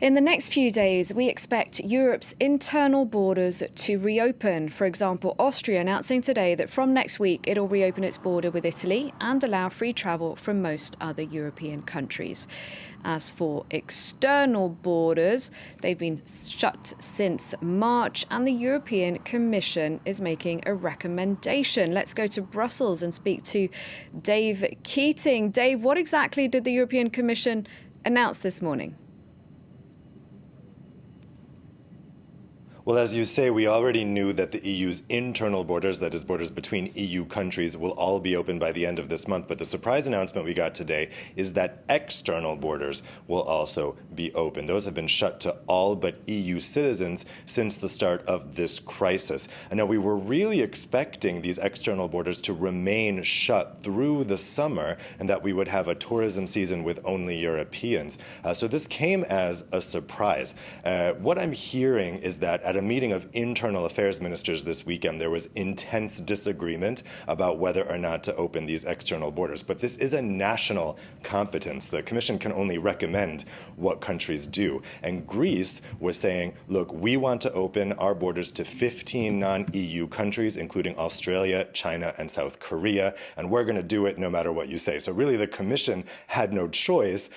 In the next few days, we expect Europe's internal borders to reopen. For example, Austria announcing today that from next week it'll reopen its border with Italy and allow free travel from most other European countries. As for external borders, they've been shut since March, and the European Commission is making a recommendation. Let's go to Brussels and speak to Dave Keating. Dave, what exactly did the European Commission announce this morning? Well, as you say, we already knew that the EU's internal borders, that is borders between EU countries, will all be open by the end of this month. But the surprise announcement we got today is that external borders will also be open. Those have been shut to all but EU citizens since the start of this crisis. And now we were really expecting these external borders to remain shut through the summer and that we would have a tourism season with only Europeans. So this came as a surprise. What I'm hearing is that at a meeting of internal affairs ministers this weekend, there was intense disagreement about whether or not to open these external borders. But this is a national competence. The Commission can only recommend what countries do. And Greece was saying, look, we want to open our borders to 15 non-EU countries, including Australia, China, and South Korea, and we're going to do it no matter what you say. So really, the Commission had no choice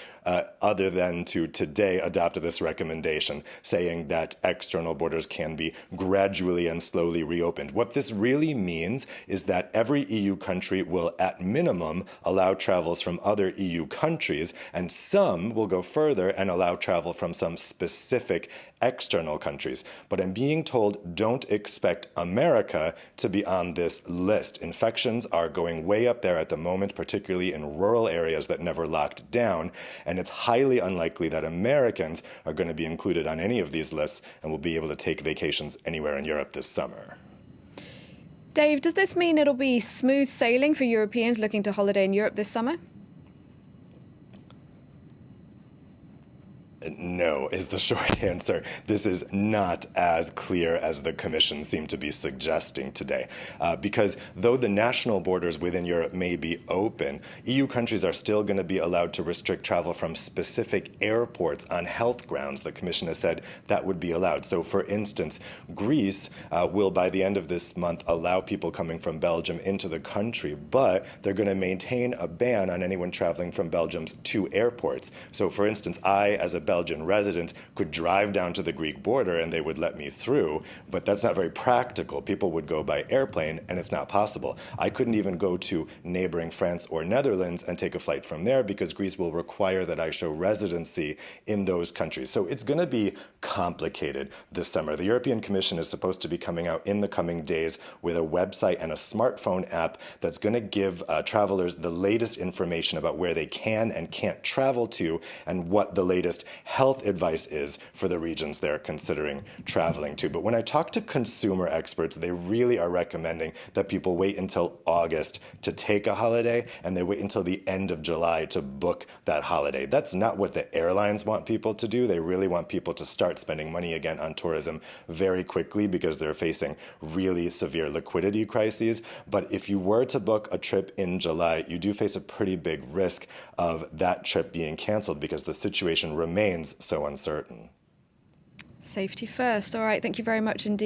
other than to today adopt this recommendation, saying that external borders can be gradually and slowly reopened. What this really means is that every EU country will, at minimum, allow travels from other EU countries, and some will go further and allow travel from some specific external countries. But I'm being told don't expect America to be on this list. Infections are going way up there at the moment, particularly in rural areas that never locked down, and it's highly unlikely that Americans are going to be included on any of these lists and will be able to take vacations anywhere in Europe this summer. Dave, does this mean it'll be smooth sailing for Europeans looking to holiday in Europe this summer? No, is the short answer. This is not as clear as the Commission seemed to be suggesting today. Because though the national borders within Europe may be open, EU countries are still going to be allowed to restrict travel from specific airports on health grounds. The Commission has said that would be allowed. So, for instance, Greece will, by the end of this month, allow people coming from Belgium into the country, but they're going to maintain a ban on anyone traveling from Belgium's two airports. So, for instance, I, as a Belgian resident, could drive down to the Greek border and they would let me through, but that's not very practical. People would go by airplane and it's not possible. I couldn't even go to neighboring France or Netherlands and take a flight from there because Greece will require that I show residency in those countries. So it's going to be complicated this summer. The European Commission is supposed to be coming out in the coming days with a website and a smartphone app that's going to give travelers the latest information about where they can and can't travel to and what the latest health advice is for the regions they're considering traveling to. But when I talk to consumer experts, they really are recommending that people wait until August to take a holiday and they wait until the end of July to book that holiday. That's not what the airlines want people to do. They really want people to start spending money again on tourism very quickly because they're facing really severe liquidity crises. But if you were to book a trip in July, you do face a pretty big risk of that trip being canceled because the situation remains so uncertain. Safety first. All right. Thank you very much indeed.